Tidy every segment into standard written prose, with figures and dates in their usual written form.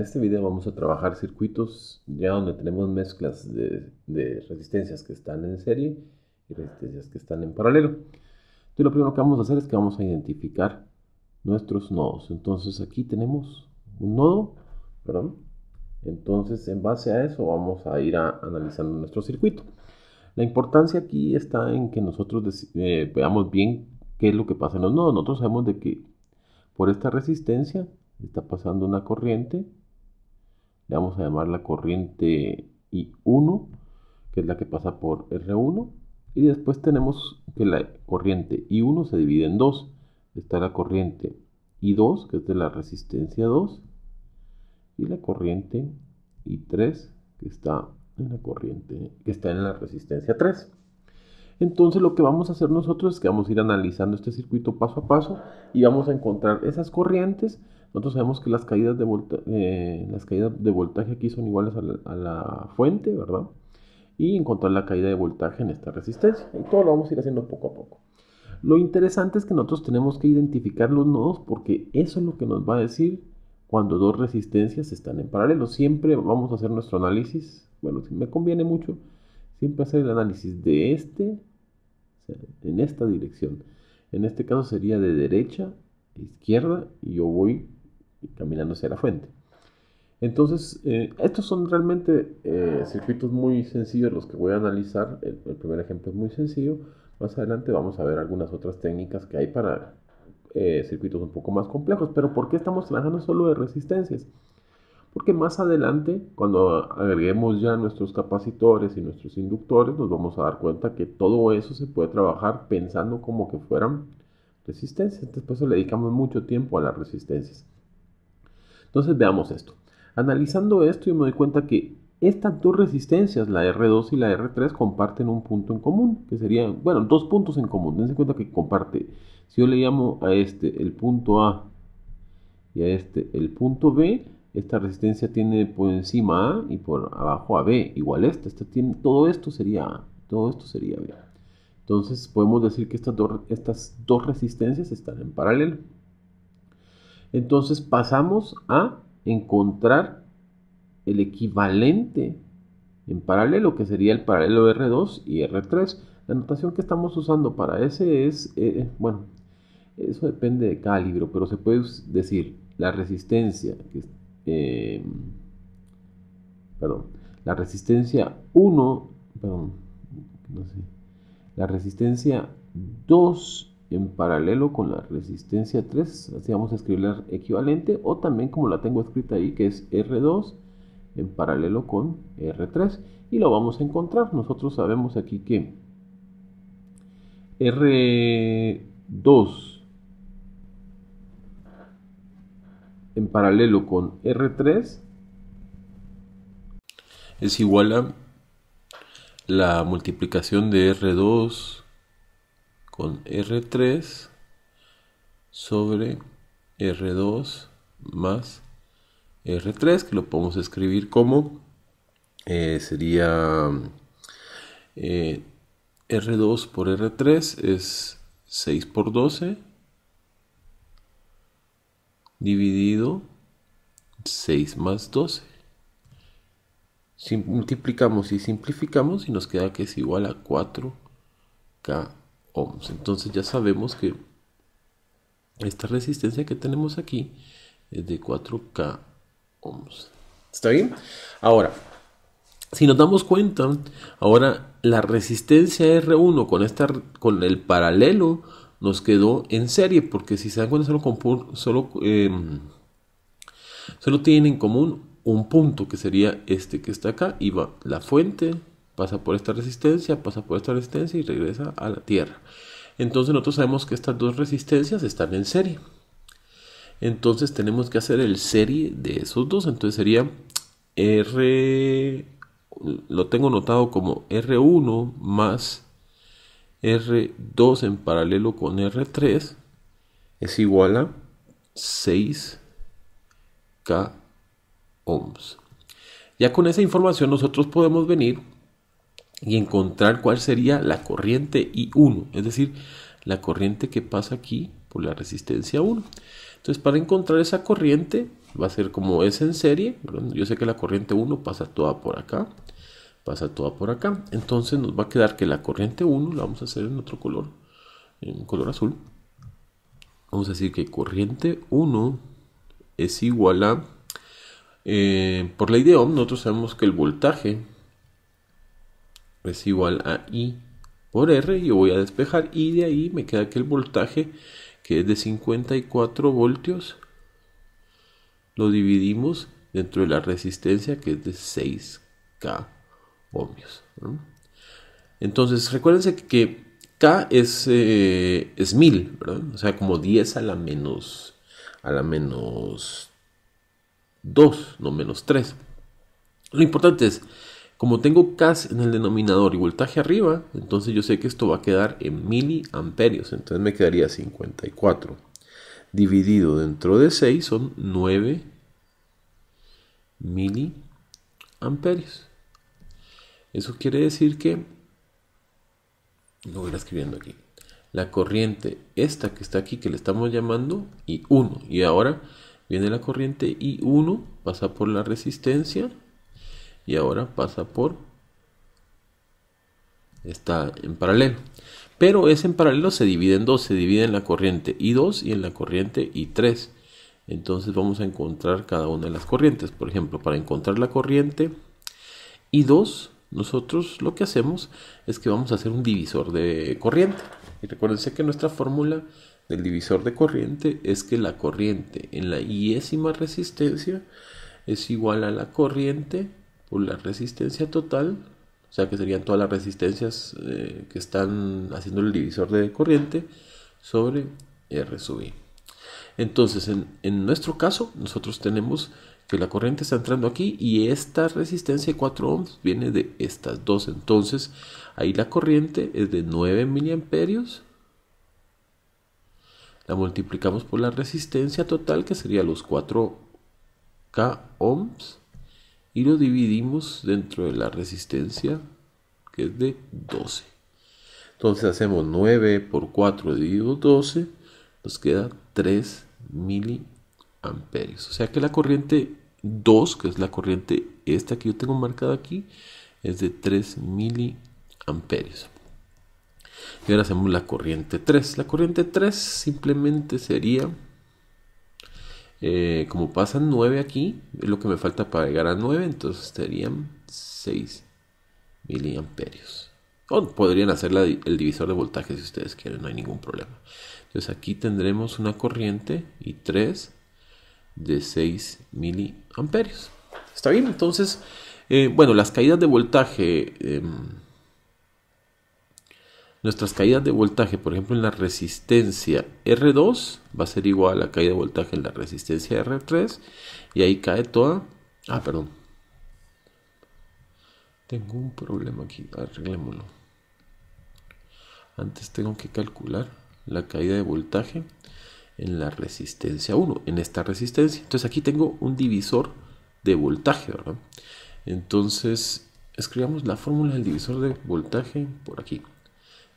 este video vamos a trabajar circuitos ya donde tenemos mezclas de resistencias que están en serie y resistencias que están en paralelo. Entonces lo primero que vamos a hacer es que vamos a identificar nuestros nodos. Entonces aquí tenemos un nodo, perdón. Entonces en base a eso vamos a ir analizando nuestro circuito. La importancia aquí está en que nosotros veamos bien qué es lo que pasa en los nodos. Nosotros sabemos de que por esta resistencia está pasando una corriente, le vamos a llamar la corriente I1, que es la que pasa por R1, y después tenemos que la corriente I1 se divide en dos. Está la corriente I2, que es de la resistencia 2, y la corriente I3, que está en la resistencia 3. Entonces lo que vamos a hacer nosotros es que vamos a ir analizando este circuito paso a paso y vamos a encontrar esas corrientes. Nosotros sabemos que las caídas de voltaje aquí son iguales a la fuente, ¿verdad? Y encontrar la caída de voltaje en esta resistencia. Y todo lo vamos a ir haciendo poco a poco. Lo interesante es que nosotros tenemos que identificar los nodos porque eso es lo que nos va a decir cuando dos resistencias están en paralelo. Siempre vamos a hacer nuestro análisis. Bueno, si me conviene mucho, siempre hacer el análisis de en esta dirección. En este caso sería de derecha a izquierda y yo voy caminando hacia la fuente. Entonces, estos son realmente circuitos muy sencillos los que voy a analizar. El primer ejemplo es muy sencillo. Más adelante vamos a ver algunas otras técnicas que hay para circuitos un poco más complejos. Pero ¿por qué estamos trabajando solo de resistencias? Porque más adelante, cuando agreguemos ya nuestros capacitores y nuestros inductores, nos vamos a dar cuenta que todo eso se puede trabajar pensando como que fueran resistencias. Entonces, por eso le dedicamos mucho tiempo a las resistencias. Entonces, veamos esto. Analizando esto, yo me doy cuenta que estas dos resistencias, la R2 y la R3, comparten un punto en común, que serían, bueno, dos puntos en común. Dense cuenta que comparte, si yo le llamo a este el punto A y a este el punto B, esta resistencia tiene por encima A y por abajo a B, igual todo esto sería A, todo esto sería B. Entonces podemos decir que estas dos resistencias están en paralelo. Entonces pasamos a encontrar el equivalente en paralelo, que sería el paralelo R2 y R3. La notación que estamos usando para ese es, bueno, eso depende de cada libro, pero se puede decir la resistencia, la resistencia 1, la resistencia 2 en paralelo con la resistencia 3, así vamos a escribirla equivalente, o también como la tengo escrita ahí, que es R2 en paralelo con R3, y lo vamos a encontrar. Nosotros sabemos aquí que R2 en paralelo con R3 es igual a la multiplicación de R2 con R3 sobre R2 más R3, que lo podemos escribir como sería R2 por R3 es 6 por 12 dividido 6 más 12. Multiplicamos y simplificamos y nos queda que es igual a 4K ohms. Entonces ya sabemos que esta resistencia que tenemos aquí es de 4K ohms. ¿Está bien? Ahora, si nos damos cuenta, ahora la resistencia R1 con el paralelo nos quedó en serie, porque si se dan cuenta solo tienen en común un punto, que sería este que está acá, y va la fuente, pasa por esta resistencia y regresa a la Tierra. Entonces nosotros sabemos que estas dos resistencias están en serie. Entonces tenemos que hacer el serie de esos dos. Entonces sería lo tengo notado como R1 más R2 en paralelo con R3 es igual a 6K ohms. Ya con esa información nosotros podemos venir y encontrar cuál sería la corriente I1, es decir, la corriente que pasa aquí por la resistencia 1. Entonces, para encontrar esa corriente, va a ser como es en serie, ¿verdad? Yo sé que la corriente 1 pasa toda por acá, entonces nos va a quedar que la corriente 1 la vamos a hacer en otro color, en color azul. Vamos a decir que corriente 1 es igual a, por ley de Ohm, nosotros sabemos que el voltaje es igual a I por R. Yo voy a despejar y de ahí me queda que el voltaje, que es de 54 voltios, lo dividimos dentro de la resistencia, que es de 6K ohmios, ¿no? Entonces recuérdense que K es 1000, ¿verdad? O sea, como 10 a la menos 2, no menos 3. Lo importante es, como tengo K en el denominador y voltaje arriba, entonces yo sé que esto va a quedar en miliamperios. Entonces me quedaría 54 dividido dentro de 6 son 9 miliamperios. Eso quiere decir que, lo voy a ir escribiendo aquí, la corriente esta que está aquí, que le estamos llamando I1, y ahora viene la corriente I1, pasa por la resistencia y ahora pasa por, está en paralelo, pero ese en paralelo se divide en dos, se divide en la corriente I2 y en la corriente I3. Entonces vamos a encontrar cada una de las corrientes. Por ejemplo, para encontrar la corriente I2, nosotros lo que hacemos es que vamos a hacer un divisor de corriente. Y recuérdense que nuestra fórmula del divisor de corriente es que la corriente en la iésima resistencia es igual a la corriente por la resistencia total, o sea que serían todas las resistencias que están haciendo el divisor de corriente sobre R sub I. Entonces, en nuestro caso, nosotros tenemos que la corriente está entrando aquí y esta resistencia de 4 ohms viene de estas dos. Entonces, ahí la corriente es de 9 miliamperios. La multiplicamos por la resistencia total, que sería los 4K ohms, y lo dividimos dentro de la resistencia, que es de 12. Entonces hacemos 9 por 4 dividido 12, nos queda 3 miliamperios. O sea que la corriente 2, que es la corriente esta que yo tengo marcada aquí, es de 3 miliamperios. Y ahora hacemos la corriente 3. La corriente 3 simplemente sería, como pasan 9 aquí, es lo que me falta para llegar a 9, entonces serían 6 miliamperios. O podrían hacer el divisor de voltaje si ustedes quieren, no hay ningún problema. Entonces aquí tendremos una corriente I3 de 6 miliamperios. ¿Está bien? Entonces, bueno, las caídas de voltaje, nuestras caídas de voltaje, por ejemplo, en la resistencia R2 va a ser igual a la caída de voltaje en la resistencia R3, y ahí cae toda. Ah, perdón. Tengo un problema aquí, arreglémoslo. Antes tengo que calcular la caída de voltaje en la resistencia 1, en esta resistencia. Entonces aquí tengo un divisor de voltaje, ¿verdad? Entonces escribamos la fórmula del divisor de voltaje por aquí.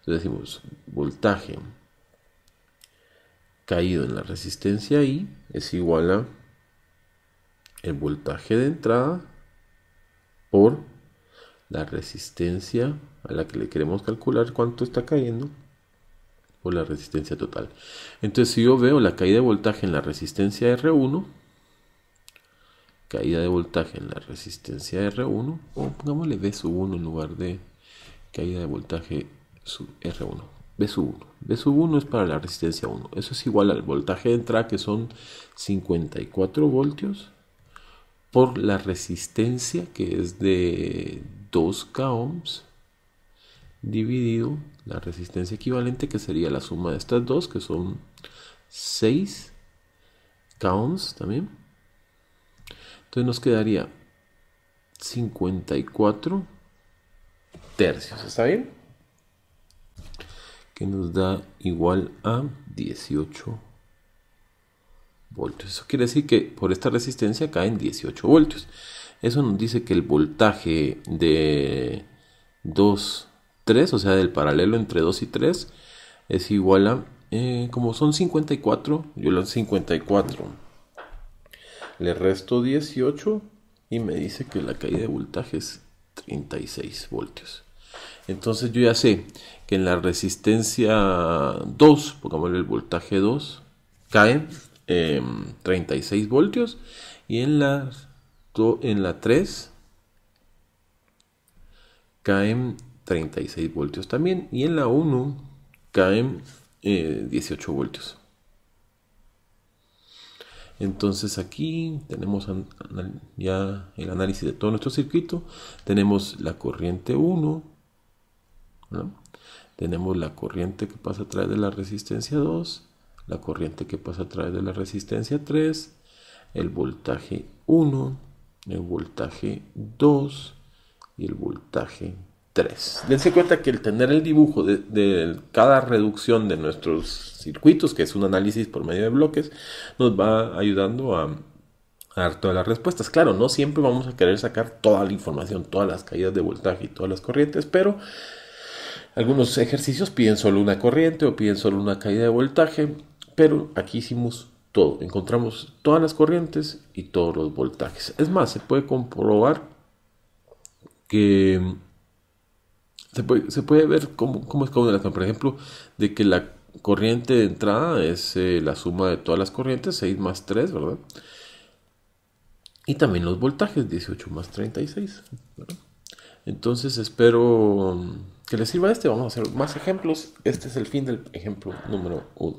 Entonces decimos voltaje caído en la resistencia I es igual a el voltaje de entrada por la resistencia a la que le queremos calcular cuánto está cayendo por la resistencia total. Entonces si yo veo la caída de voltaje en la resistencia R1, caída de voltaje en la resistencia R1, o pongámosle B sub 1 en lugar de caída de voltaje sub R1, B sub 1. B sub 1 es para la resistencia 1. Eso es igual al voltaje de entrada, que son 54 voltios, por la resistencia, que es de 2K ohms, dividido la resistencia equivalente, que sería la suma de estas dos, que son 6K ohms también. Entonces nos quedaría 54 tercios, ¿está bien? Que nos da igual a 18 voltios. Eso quiere decir que por esta resistencia caen 18 voltios. Eso nos dice que el voltaje de 2, 3, o sea, del paralelo entre 2 y 3, es igual a, como son 54, yo los 54 Le resto 18 y me dice que la caída de voltaje es 36 voltios. Entonces yo ya sé que en la resistencia 2, pongámosle el voltaje 2, cae 36 voltios y en la 3 caen 36 voltios también y en la 1 caen 18 voltios. Entonces aquí tenemos ya el análisis de todo nuestro circuito. Tenemos la corriente 1, ¿no? Tenemos la corriente que pasa a través de la resistencia 2, la corriente que pasa a través de la resistencia 3, el voltaje 1, el voltaje 2 y el voltaje 3. Dense cuenta que el tener el dibujo de cada reducción de nuestros circuitos, que es un análisis por medio de bloques, nos va ayudando a dar todas las respuestas. Claro, no siempre vamos a querer sacar toda la información, todas las caídas de voltaje y todas las corrientes, pero algunos ejercicios piden solo una corriente o piden solo una caída de voltaje, pero aquí hicimos todo. Encontramos todas las corrientes y todos los voltajes. Es más, se puede comprobar que se puede ver cómo es cada una. Por ejemplo, de que la corriente de entrada es la suma de todas las corrientes, 6 más 3, ¿verdad? Y también los voltajes, 18 más 36, ¿verdad? Entonces espero que les sirva Vamos a hacer más ejemplos. Este es el fin del ejemplo número 1.